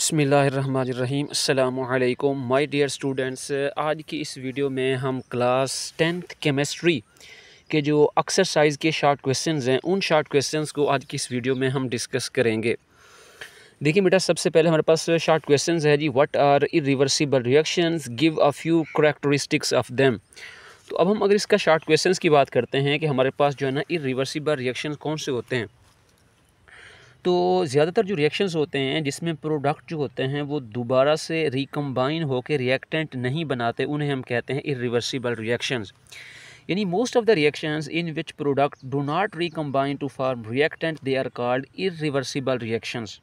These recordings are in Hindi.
बिस्मिल्लाहिर्रहमानिर्रहीम अस्सलामुअलैकुम माय डियर स्टूडेंट्स। आज की इस वीडियो में हम क्लास 10th केमिस्ट्री के जो एक्सरसाइज के शॉर्ट क्वेश्चंस हैं उन शॉर्ट क्वेश्चंस को आज की इस वीडियो में हम डिस्कस करेंगे। देखिए बेटा, सबसे पहले हमारे पास शॉर्ट क्वेश्चंस है जी, what are irreversible reactions, give a few characteristics of them. तो अब हम अगर इसका शॉर्ट क्वेश्चंस की बात करते हैं कि हमारे पास जो है ना इरिवर्सिबल रिएक्शंस कौन से होते हैं, तो ज़्यादातर जो रिएक्शंस होते हैं जिसमें प्रोडक्ट जो होते हैं वो दोबारा से रिकम्बाइन होकर रिएक्टेंट नहीं बनाते, उन्हें हम कहते हैं इरिवर्सिबल रिएक्शंस। यानी most of the reactions in which product do not recombine to form reactant they are called irreversible reactions.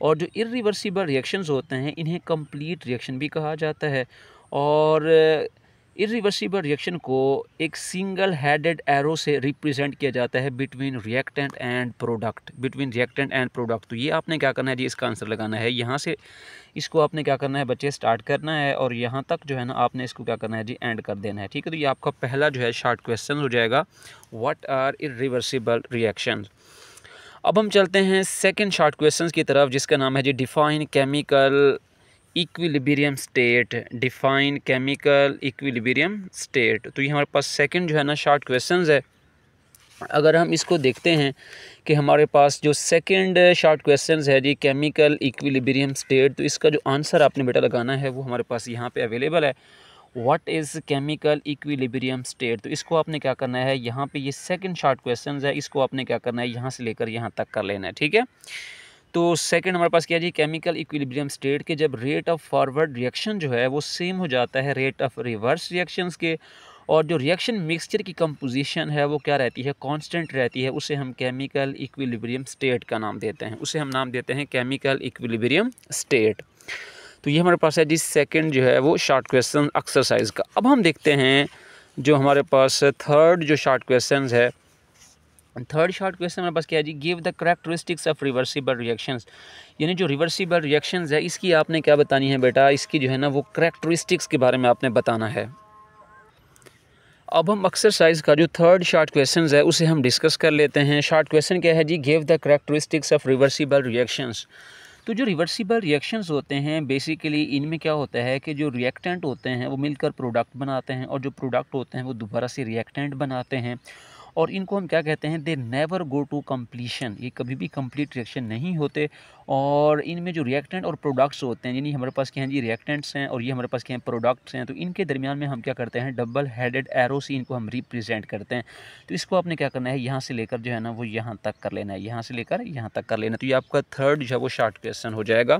और जो इरिवर्सिबल रिएक्शंस होते हैं इन्हें कंप्लीट रिएक्शन भी कहा जाता है। और इरिवर्सिबल रिएक्शन को एक सिंगल हेडेड एरो से रिप्रेजेंट किया जाता है बिटवीन रिएक्टेंट एंड प्रोडक्ट। तो ये आपने क्या करना है जी, इसका आंसर लगाना है। यहाँ से इसको आपने क्या करना है बच्चे, स्टार्ट करना है और यहाँ तक जो है ना आपने इसको क्या करना है जी, एंड कर देना है। ठीक है, तो ये आपका पहला जो है शॉर्ट क्वेश्चन हो जाएगा, व्हाट आर इरिवर्सिबल रिएक्शन। अब हम चलते हैं सेकंड शॉर्ट क्वेश्चन की तरफ, जिसका नाम है जी define chemical equilibrium state. Define chemical equilibrium state, तो ये हमारे पास सेकंड जो है ना शॉर्ट क्वेश्चंस है। अगर हम इसको देखते हैं कि हमारे पास जो सेकंड शॉर्ट क्वेश्चंस है जी केमिकल इक्विलिब्रियम स्टेट, तो इसका जो आंसर आपने बेटा लगाना है वो हमारे पास यहाँ पे अवेलेबल है। What is chemical equilibrium state, तो इसको आपने क्या करना है, यहाँ पे ये सेकंड शॉर्ट क्वेश्चंस है, इसको आपने क्या करना है यहाँ से लेकर यहाँ तक कर लेना है। ठीक है, तो सेकंड हमारे पास क्या है जी, केमिकल इक्विलिब्रियम स्टेट के जब रेट ऑफ फॉरवर्ड रिएक्शन जो है वो सेम हो जाता है रेट ऑफ रिवर्स रिएक्शंस के, और जो रिएक्शन मिक्सचर की कंपोजिशन है वो क्या रहती है, कांस्टेंट रहती है, उसे हम केमिकल इक्विलिब्रियम स्टेट का नाम देते हैं, उसे हम नाम देते हैं केमिकल इक्विलिब्रियम स्टेट। तो ये हमारे पास है जी सेकंड जो है वो शॉर्ट क्वेश्चन एक्सरसाइज का। अब हम देखते हैं जो हमारे पास थर्ड जो शॉर्ट क्वेश्चन है। थर्ड शॉर्ट क्वेश्चन हमारे पास क्या है जी, give the characteristics of reversible reactions. यानी जो रिवर्सिबल रिएक्शंस है इसकी आपने क्या बतानी है बेटा, इसकी जो है ना वो करैक्टरिस्टिक्स के बारे में आपने बताना है। अब हम एक्सरसाइज का जो थर्ड शॉर्ट क्वेश्चन है उसे हम डिस्कस कर लेते हैं। शॉर्ट क्वेश्चन क्या है जी, give the characteristics of reversible reactions. तो जो रिवर्सिबल रिएक्शंस होते हैं बेसिकली इनमें क्या होता है कि जो रिएक्टेंट होते हैं वो मिलकर प्रोडक्ट बनाते हैं, और जो प्रोडक्ट होते हैं वो दोबारा से रिएक्टेंट बनाते हैं, और इनको हम क्या कहते हैं, they never go to completion, ये कभी भी कंप्लीट रिएक्शन नहीं होते। और इनमें जो रिएक्टेंट और प्रोडक्ट्स होते हैं, यानी हमारे पास क्या हैं जी, रिएक्टेंट्स हैं और ये हमारे पास क्या हैं, प्रोडक्ट्स हैं, तो इनके दरमियान में हम क्या करते हैं, डबल हेडेड एरो से इनको हम रिप्रेजेंट करते हैं। तो इसको आपने क्या करना है, यहाँ से लेकर जो है ना वो यहाँ तक कर लेना है, यहाँ से लेकर यहाँ तक कर लेना। तो ये आपका थर्ड जो है वो शॉर्ट क्वेश्चन हो जाएगा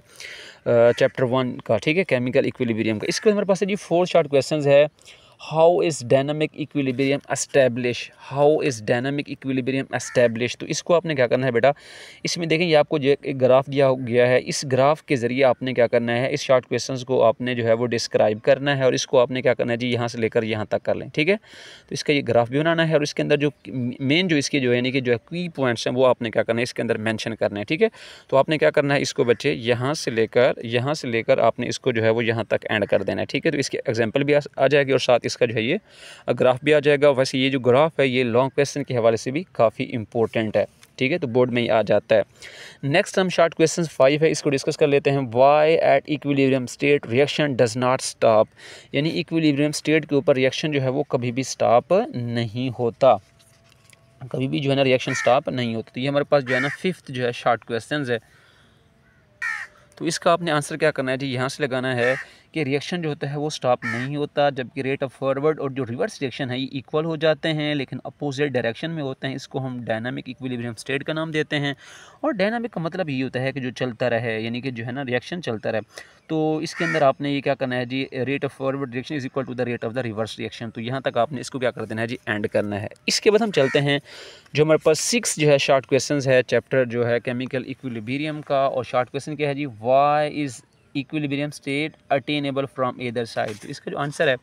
चैप्टर 1 का। ठीक है, केमिकल इक्विलिब्रियम का। इसके बाद हमारे पास है जी फोर्थ शॉर्ट क्वेश्चन है, how is dynamic equilibrium establish. How is dynamic equilibrium establish, तो इसको आपने क्या करना है बेटा, इसमें देखें ये आपको जो एक ग्राफ दिया गया है, इस ग्राफ के ज़रिए आपने क्या करना है, इस शॉर्ट क्वेश्चंस को आपने जो है वो डिस्क्राइब करना है, और इसको आपने क्या करना है जी, यहाँ से लेकर यहाँ तक कर लें। ठीक है, तो इसका ये ग्राफ भी बनाना है, और इसके अंदर जो मेन जो इसके जो है यानी कि जो की पॉइंट्स हैं वो आपने क्या करना है, इसके अंदर मैंशन करना है। ठीक है, तो आपने क्या करना है, इसको बच्चे यहाँ से लेकर आपने इसको जो है वो यहाँ तक एंड कर देना है। ठीक है, तो इसके एग्जाम्पल भी आ जाएगी और साथ इसका जो है ये ग्राफ भी आ जाएगा। वैसे ये जो ग्राफ है ये लॉन्ग क्वेश्चन के हवाले से भी काफ़ी इंपॉर्टेंट है। ठीक है, तो बोर्ड में ही आ जाता है। नेक्स्ट हम शॉर्ट क्वेश्चन 5 है, इसको डिस्कस कर लेते हैं। Why at equilibrium state reaction does not stop. यानी इक्विलिब्रियम स्टेट के ऊपर रिएक्शन जो है वो कभी भी स्टॉप नहीं होता, कभी भी जो है ना रिएक्शन स्टॉप नहीं होता। तो ये हमारे पास जो है ना फिफ्थ जो है शॉर्ट क्वेश्चन है। तो इसका आपने आंसर क्या करना है जी, यहाँ से लगाना है कि रिएक्शन जो होता है वो स्टॉप नहीं होता, जबकि रेट ऑफ फॉरवर्ड और जो रिवर्स रिएक्शन है ये इक्वल हो जाते हैं लेकिन अपोजिट डायरेक्शन में होते हैं। इसको हम डायनामिक इक्विलिब्रियम स्टेट का नाम देते हैं। और डायनामिक का मतलब ये होता है कि जो चलता रहे, यानी कि जो है ना रिएक्शन चलता रहे। तो इसके अंदर आपने ये क्या करना है जी, rate of forward reaction is equal to the rate of the reverse reaction. तो यहाँ तक आपने इसको क्या कर देना है जी, एंड करना है। इसके बाद हम चलते हैं जो हमारे पास 6 जो है शॉर्ट क्वेश्चन है चैप्टर जो है केमिकल इक्विलिब्रियम का। और शॉर्ट क्वेश्चन क्या है जी, why is equilibrium state attainable from either side. तो इसका जो आंसर है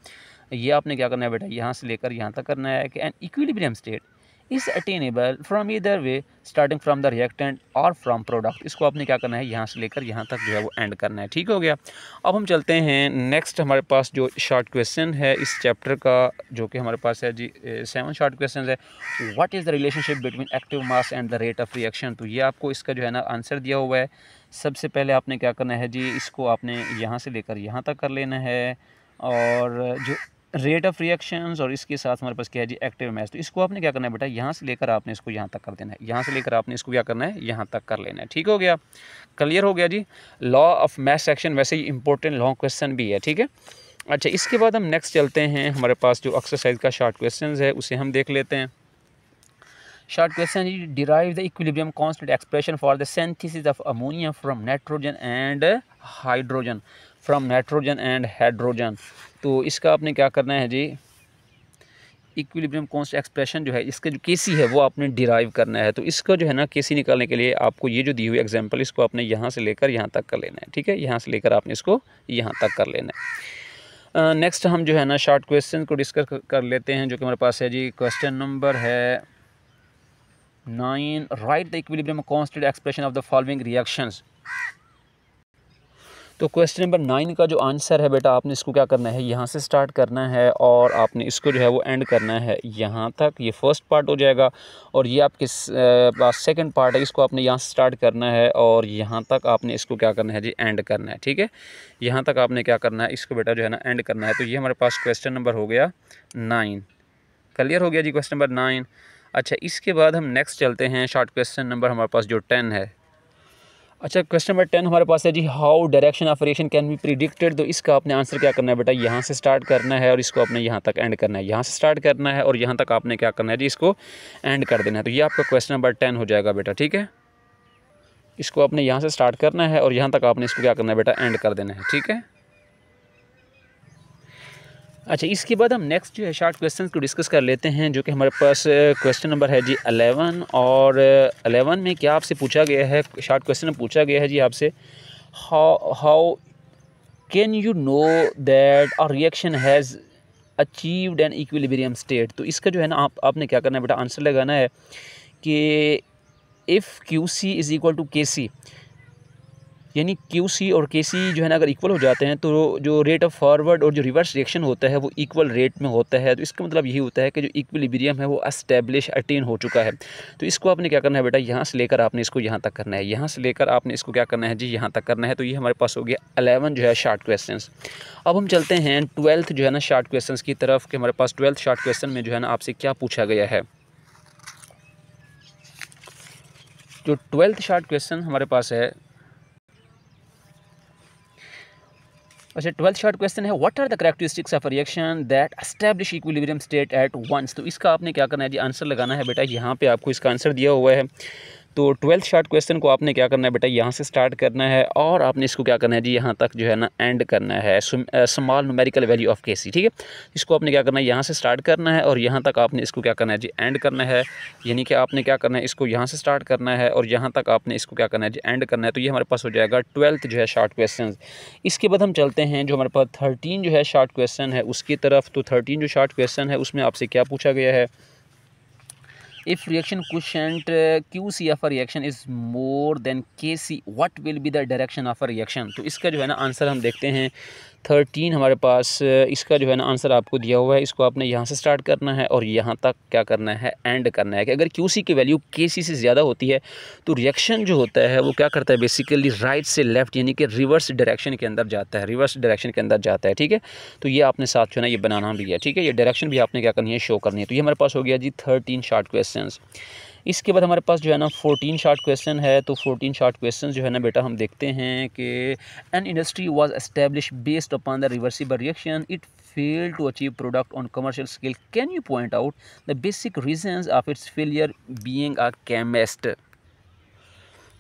ये आपने क्या करना है बेटा, यहाँ से लेकर यहाँ तक करना है कि an equilibrium state is attainable from either way starting from the reactant और फ्रॉम प्रोडक्ट। इसको आपने क्या करना है, यहाँ से लेकर यहाँ तक जो है वो एंड करना है। ठीक हो गया। अब हम चलते हैं नेक्स्ट, हमारे पास जो शॉर्ट क्वेश्चन है इस चैप्टर का, जो कि हमारे पास है जी 7 शॉर्ट क्वेश्चन है। What is the relationship between active mass and the rate of reaction. तो ये आपको इसका जो है ना आंसर दिया हुआ है। सबसे पहले आपने क्या करना है जी, इसको आपने यहाँ से लेकर यहाँ तक कर लेना है, और जो रेट ऑफ रिएक्शंस और इसके साथ हमारे पास क्या है जी एक्टिव मास, तो इसको आपने क्या करना है बेटा, यहाँ से लेकर आपने इसको यहाँ तक कर देना है, यहाँ से लेकर आपने इसको क्या करना है, यहाँ तक कर लेना है। ठीक हो गया, क्लियर हो गया जी। लॉ ऑफ मास सेक्शन वैसे ही इंपॉर्टेंट लॉन्ग क्वेश्चन भी है। ठीक है, अच्छा इसके बाद हम नेक्स्ट चलते हैं, हमारे पास जो एक्सरसाइज का शॉर्ट क्वेश्चन है उसे हम देख लेते हैं। शॉर्ट क्वेश्चन जी, derive the equilibrium constant expression for the synthesis of ammonia from nitrogen and hydrogen, तो इसका आपने क्या करना है जी, इक्विलिब्रियम कांस्टेंट एक्सप्रेशन जो है इसका जो केसी है वो आपने डिराइव करना है। तो इसका जो है ना केसी निकालने के लिए आपको ये जो दी हुई एग्जांपल, इसको आपने यहाँ से लेकर यहाँ तक कर लेना है। ठीक है, यहाँ से लेकर आपने इसको यहाँ तक कर लेना है। नेक्स्ट हम जो है ना शॉर्ट क्वेश्चन को डिस्कस कर लेते हैं, जो कि हमारे पास है जी क्वेश्चन नंबर है 9, right the equilibrium constant expression of the following reactions. तो क्वेश्चन नंबर 9 का जो आंसर है बेटा, आपने इसको क्या करना है, यहाँ से स्टार्ट करना है और आपने इसको जो है वो एंड करना है यहाँ तक। ये फर्स्ट पार्ट हो जाएगा, और ये आपके पास सेकंड पार्ट है, इसको आपने यहाँ से स्टार्ट करना है और यहाँ तक आपने इसको क्या करना है जी, एंड करना है। ठीक है, यहाँ तक आपने क्या करना है, इसको बेटा जो है ना एंड करना है। तो ये हमारे पास क्वेश्चन नंबर हो गया 9, क्लियर हो गया जी क्वेश्चन नंबर 9। अच्छा इसके बाद हम नेक्स्ट चलते हैं, शॉर्ट क्वेश्चन नंबर हमारे पास जो 10 है। अच्छा क्वेश्चन नंबर 10 हमारे पास है जी, how direction of reaction can be predicted. तो इसका आपने आंसर क्या करना है बेटा, यहाँ से स्टार्ट करना है और इसको आपने यहाँ तक एंड करना है, यहाँ से स्टार्ट करना है और यहाँ तक आपने क्या करना है जी, इसको एंड कर देना है। तो ये आपका क्वेश्चन नंबर 10 हो जाएगा बेटा। ठीक है, इसको आपने यहाँ से स्टार्ट करना है और यहाँ तक आपने इसको क्या करना है बेटा, एंड कर देना है। ठीक है, अच्छा इसके बाद हम नेक्स्ट जो है शॉर्ट क्वेश्चन को डिस्कस कर लेते हैं, जो कि हमारे पास क्वेश्चन नंबर है जी 11। और 11 में क्या आपसे पूछा गया है, शॉर्ट क्वेश्चन में पूछा गया है जी आपसे, how can you know that a reaction has achieved an equilibrium state. तो इसका जो है ना आपने क्या करना है बेटा, आंसर लगाना है कि if Q C is equal to K C, यानी क्यू सी और के सी जो है ना अगर इक्वल हो जाते हैं तो जो रेट ऑफ फॉरवर्ड और जो रिवर्स रिएक्शन होता है वो इक्वल रेट में होता है। तो इसका मतलब यही होता है कि जो इक्विलिब्रियम है वो एस्टेब्लिश अटेन हो चुका है। तो इसको आपने क्या करना है बेटा, यहाँ से लेकर आपने इसको यहाँ तक करना है, यहाँ से लेकर आपने इसको क्या करना है जी, यहाँ तक करना है। तो ये हमारे पास हो गया 11 जो है शॉर्ट क्वेश्चन। अब हम चलते हैं 12th जो है ना शॉर्ट क्वेश्चन की तरफ, कि हमारे पास 12th शॉर्ट क्वेश्चन में जो है ना आपसे क्या पूछा गया है। जो 12th शॉर्ट क्वेश्चन हमारे पास है, अच्छा 12th शॉर्ट क्वेश्चन है, what are the characteristics of a reaction that establish equilibrium state at once. तो इसका आपने क्या करना है जी, आंसर लगाना है बेटा, यहाँ पे आपको इसका आंसर दिया हुआ है। तो 12th शॉर्ट क्वेश्चन को आपने क्या करना है बेटा, यहाँ से स्टार्ट करना है और आपने इसको क्या करना है जी, यहाँ तक जो है ना एंड करना है, small numerical value of KC. ठीक है, इसको आपने क्या करना है, यहाँ से स्टार्ट करना है और यहाँ तक आपने इसको क्या करना है जी, एंड करना है। यानी कि आपने क्या करना है, इसको यहाँ से स्टार्ट करना है और यहाँ तक आपने इसको क्या करना है जी, एंड करना है। तो ये हमारे पास हो जाएगा 12th जो है शॉर्ट क्वेश्चन। इसके बाद हम चलते हैं जो हमारे पास 13 जो है शॉर्ट क्वेश्चन है उसकी तरफ। तो 13 जो शॉर्ट क्वेश्चन है उसमें आपसे क्या पूछा गया है, if reaction quotient QC of a reaction is more than KC, what will be the direction of a reaction। तो इसका जो है ना आंसर हम देखते हैं 13 हमारे पास, इसका जो है ना आंसर आपको दिया हुआ है। इसको आपने यहाँ से स्टार्ट करना है और यहाँ तक क्या करना है, एंड करना है। कि अगर QC की वैल्यू KC से ज़्यादा होती है तो रिएक्शन जो होता है वो क्या करता है, बेसिकली राइट से लेफ़्ट यानी कि रिवर्स डायरेक्शन के अंदर जाता है, रिवर्स डायरेक्शन के अंदर जाता है। ठीक है, तो ये आपने साथ जो है ना ये बनाना भी है। ठीक है, ये डायरेक्शन भी आपने क्या करनी है, शो करनी है। तो ये हमारे पास हो गया जी 13 शॉर्ट क्वेश्चन। इसके बाद हमारे पास जो है ना 14 शॉर्ट क्वेश्चन है। तो 14 शॉर्ट क्वेश्चन जो है ना बेटा हम देखते हैं कि an industry was established based upon the reversible reaction, it failed to achieve product on commercial scale. Can you point out the basic reasons of its failure being a chemist।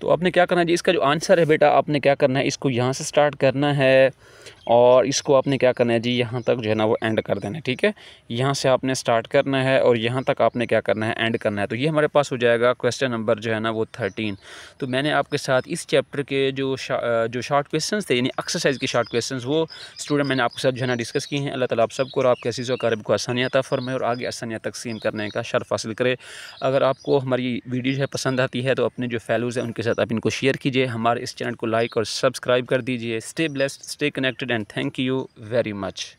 तो आपने क्या करना है जी, इसका जो आंसर है बेटा आपने क्या करना है, इसको यहाँ से स्टार्ट करना है और इसको आपने क्या करना है जी, यहाँ तक जो है ना वो एंड कर देना है। ठीक है, यहाँ से आपने स्टार्ट करना है और यहाँ तक आपने क्या करना है, एंड करना है। तो ये हमारे पास हो जाएगा क्वेश्चन नंबर जो है ना वो 13। तो मैंने आपके साथ इस चैप्टर के जो शॉर्ट क्वेश्चंस थे, यानी एक्सरसाइज के शॉर्ट क्वेश्चंस, वो स्टूडेंट मैंने आपके साथ जो है ना डिस्कस किए हैं। अल्लाह ताला आप सबको और आपके अज़ीज़ व अक़ारिब को आसानियाँ अता फ़रमाए और आगे आसानियाँ तक़सीम करने का शर्फ़ हासिल करे। अगर आपको हमारी वीडियो जो है पसंद आती है तो अपने जो फैलोज़ हैं उनके साथ आप इनको शेयर कीजिए। हमारे इस चैनल को लाइक और सब्सक्राइब कर दीजिए। Stay blessed, stay connected and thank you very much.